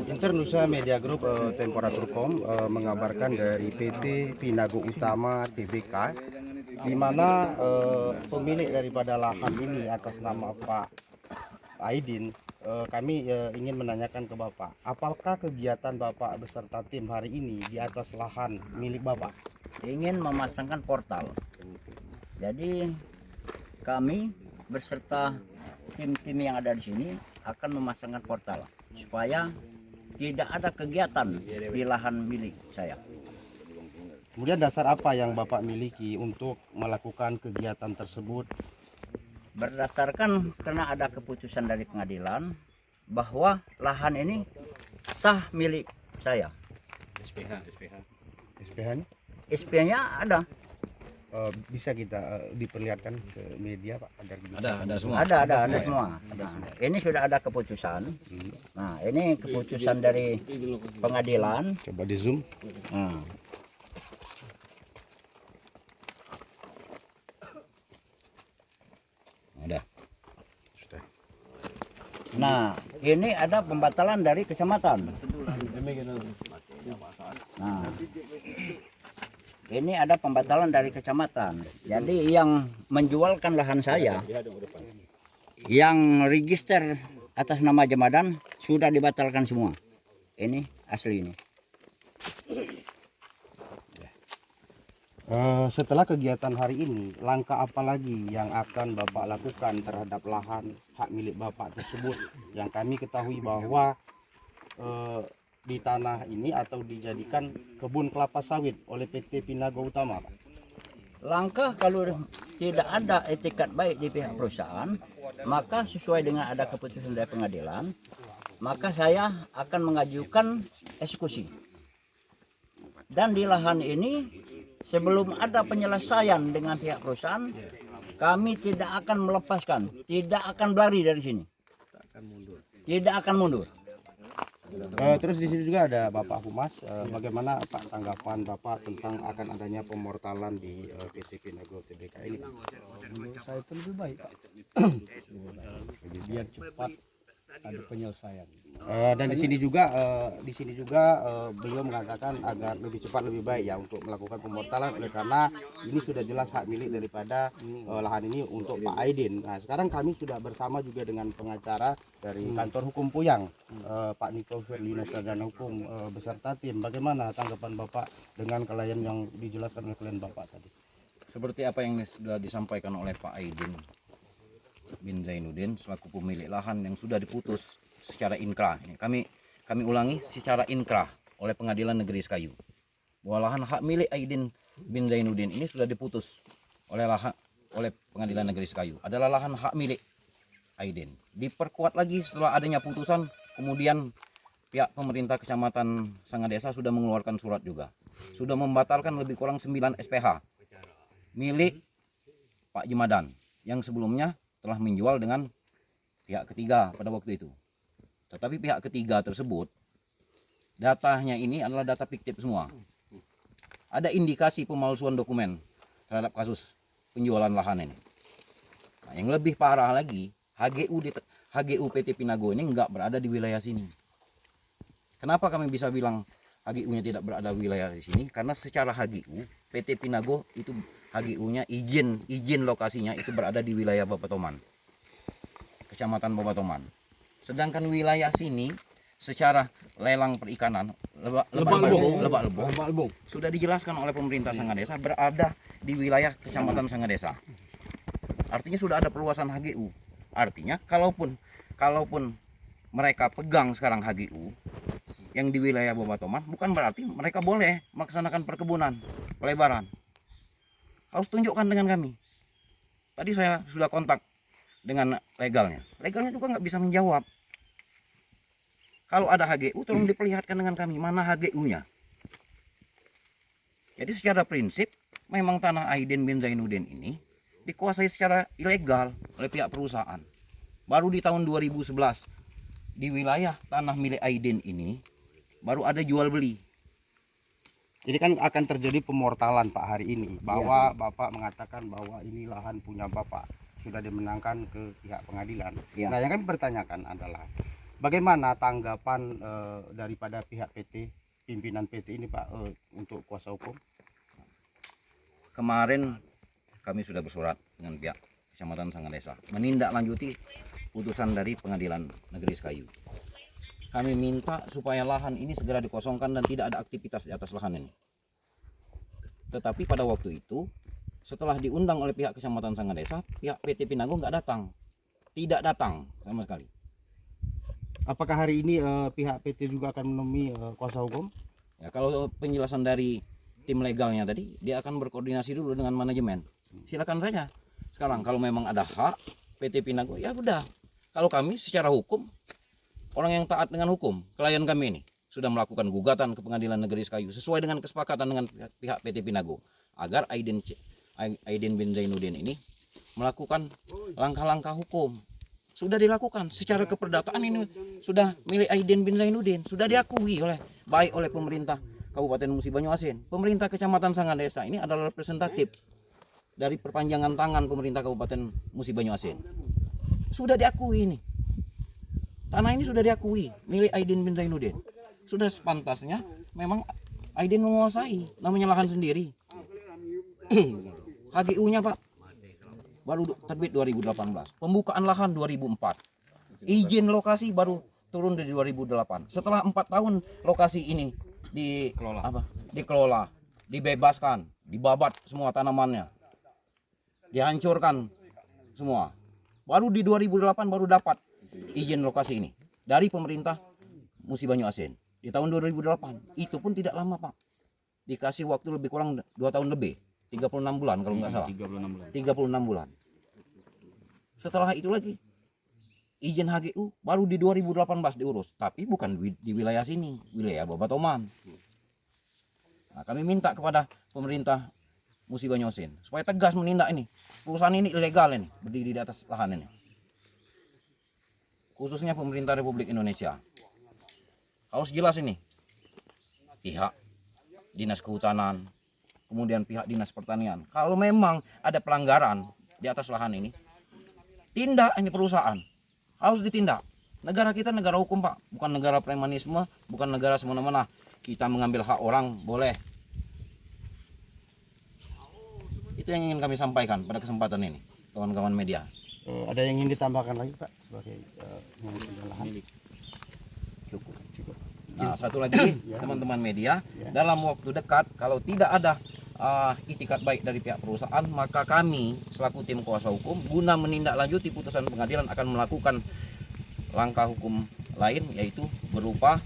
Internusa Media Group Temperaturcom mengabarkan dari PT Pinago Utama Tbk, di mana pemilik daripada lahan ini atas nama Pak Aidin, kami ingin menanyakan ke Bapak, apakah kegiatan Bapak beserta tim hari ini di atas lahan milik Bapak? Ingin memasangkan portal. Jadi kami beserta tim-tim yang ada di sini akan memasangkan portal supaya tidak ada kegiatan di lahan milik saya. Kemudian dasar apa yang Bapak miliki untuk melakukan kegiatan tersebut? Berdasarkan karena ada keputusan dari pengadilan bahwa lahan ini sah milik saya. SPH-nya? SPH-nya ada. Bisa kita diperlihatkan ke media Pak agar bisa. Ada semua. Ada semua. Nah, ini sudah ada keputusan. Nah, ini keputusan dari pengadilan. Coba di zoom. Nah, Ada. Sudah. nah, ini ada pembatalan dari kecamatan. Nah, ini ada pembatalan dari kecamatan. Jadi yang menjualkan lahan saya, yang register atas nama Jemadan sudah dibatalkan semua. Ini asli ini. Setelah kegiatan hari ini, langkah apa lagi yang akan Bapak lakukan terhadap lahan hak milik Bapak tersebut? Yang kami ketahui bahwa di tanah ini atau dijadikan kebun kelapa sawit oleh PT Pinago Utama, Pak. Langkah kalau tidak ada etikat baik di pihak perusahaan, maka sesuai dengan ada keputusan dari pengadilan, maka saya akan mengajukan eksekusi. Dan di lahan ini sebelum ada penyelesaian dengan pihak perusahaan, kami tidak akan melepaskan, tidak akan berlari dari sini. Tidak akan mundur. Terus di sini juga ada Bapak Humas. Bagaimana Pak tanggapan Bapak tentang akan adanya pemortalan di PT Pinago Tbk ini? Menurut saya itu lebih baik, Pak. Biar cepat ada penyelesaian. Dan di sini juga beliau mengatakan agar lebih cepat lebih baik ya untuk melakukan pemortalan, oleh karena ini sudah jelas hak milik daripada lahan ini untuk Pak Aidin. Nah, sekarang kami sudah bersama juga dengan pengacara dari kantor hukum Puyang, Pak Niko Firlina Sarjana Hukum beserta tim. Bagaimana tanggapan Bapak dengan klien yang dijelaskan oleh klien Bapak tadi? Seperti apa yang sudah disampaikan oleh Pak Aidin bin Zainuddin selaku pemilik lahan yang sudah diputus secara inkrah. Ini kami ulangi, secara inkrah oleh Pengadilan Negeri Sekayu, bahwa lahan hak milik Aidin bin Zainuddin ini sudah diputus oleh Pengadilan Negeri Sekayu adalah lahan hak milik Aidin. Diperkuat lagi setelah adanya putusan, kemudian pihak pemerintah Kecamatan Sangadesa sudah mengeluarkan surat juga, sudah membatalkan lebih kurang 9 SPH milik Pak Jemadan yang sebelumnya telah menjual dengan pihak ketiga pada waktu itu. Tetapi pihak ketiga tersebut datanya ini adalah data fiktif semua. Ada indikasi pemalsuan dokumen terhadap kasus penjualan lahan ini. Nah, yang lebih parah lagi, HGU PT Pinago ini enggak berada di wilayah sini. Kenapa kami bisa bilang HGU-nya tidak berada di wilayah di sini? Karena secara HGU PT Pinago itu HGU-nya izin lokasinya itu berada di wilayah Babatoman, Kecamatan Babatoman. Sedangkan wilayah sini secara lelang perikanan Lebak Lebong sudah dijelaskan oleh pemerintah Sangadesa berada di wilayah Kecamatan Sangadesa. Artinya sudah ada perluasan HGU. Artinya kalaupun mereka pegang sekarang HGU yang di wilayah Babatoman, bukan berarti mereka boleh melaksanakan perkebunan pelebaran. Harus tunjukkan dengan kami. Tadi saya sudah kontak dengan legalnya. Legalnya juga nggak bisa menjawab. Kalau ada HGU, tolong diperlihatkan dengan kami mana HGU-nya. Jadi secara prinsip, memang tanah Aidin bin Zainuddin ini dikuasai secara ilegal oleh pihak perusahaan. Baru di tahun 2011 di wilayah tanah milik Aidin ini baru ada jual beli. Jadi kan akan terjadi pemortalan Pak hari ini, bahwa Bapak mengatakan bahwa ini lahan punya Bapak, sudah dimenangkan ke pihak pengadilan. Ya. Nah, yang kami pertanyakan adalah Bagaimana tanggapan daripada pihak PT, pimpinan PT ini Pak, untuk kuasa hukum? Kemarin kami sudah bersurat dengan pihak Kecamatan Sangadesa menindaklanjuti putusan dari Pengadilan Negeri Sekayu. Kami minta supaya lahan ini segera dikosongkan dan tidak ada aktivitas di atas lahan ini. Tetapi pada waktu itu, setelah diundang oleh pihak Kecamatan Sangadesa, pihak PT Pinago nggak datang. Tidak datang sama sekali. Apakah hari ini pihak PT juga akan menemui kuasa hukum? Ya, kalau penjelasan dari tim legalnya tadi, dia akan berkoordinasi dulu dengan manajemen. Silakan saja. Sekarang kalau memang ada hak PT Pinago, ya udah. Kalau kami secara hukum, orang yang taat dengan hukum, klien kami ini sudah melakukan gugatan ke Pengadilan Negeri Sekayu sesuai dengan kesepakatan dengan pihak PT Pinago agar Aidin bin Zainuddin ini melakukan langkah-langkah hukum. Sudah dilakukan secara keperdataan, ini sudah milik Aidin bin Zainuddin, sudah diakui baik oleh pemerintah Kabupaten Musi Banyuasin. Pemerintah Kecamatan Sangadesa ini adalah representatif dari perpanjangan tangan pemerintah Kabupaten Musi Banyuasin. Sudah diakui ini. Tanah ini sudah diakui milik Aidin bin Zainuddin. Sudah sepantasnya memang Aidin menguasai, namanya lahan sendiri. HGU-nya Pak baru terbit 2018. Pembukaan lahan 2004. Izin lokasi baru turun dari 2008. Setelah 4 tahun lokasi ini dikelola, dibebaskan, dibabat semua tanamannya. Dihancurkan semua. Baru di 2008 baru dapat izin lokasi ini dari pemerintah Musi Banyuasin di tahun 2008. Itu pun tidak lama Pak, dikasih waktu lebih kurang 2 tahun lebih, 36 bulan kalau nggak salah. 36 bulan. Setelah itu lagi izin HGU baru di 2018 diurus, tapi bukan di wilayah sini, wilayah Babatoman. Nah, kami minta kepada pemerintah Musi Banyuasin supaya tegas menindak ini. Perusahaan ini ilegal ini, berdiri di atas lahan ini. Khususnya pemerintah Republik Indonesia. Harus jelas ini. Pihak Dinas Kehutanan, kemudian pihak Dinas Pertanian. Kalau memang ada pelanggaran di atas lahan ini, tindak ini perusahaan. Harus ditindak. Negara kita negara hukum Pak, bukan negara premanisme, bukan negara semena-mena. Kita mengambil hak orang boleh. Itu yang ingin kami sampaikan pada kesempatan ini, kawan-kawan media. Ada yang ingin ditambahkan lagi Pak sebagai lahan? Cukup. Nah, satu lagi teman-teman media, dalam waktu dekat kalau tidak ada itikat baik dari pihak perusahaan, maka kami selaku tim kuasa hukum guna menindaklanjuti putusan pengadilan akan melakukan langkah hukum lain, yaitu berupa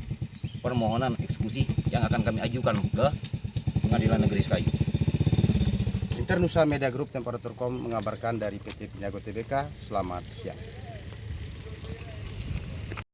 permohonan eksekusi yang akan kami ajukan ke Pengadilan Negeri Sekayu. Internusa Media Group Temperatur.com mengabarkan dari PT Pinago Tbk. Selamat siang.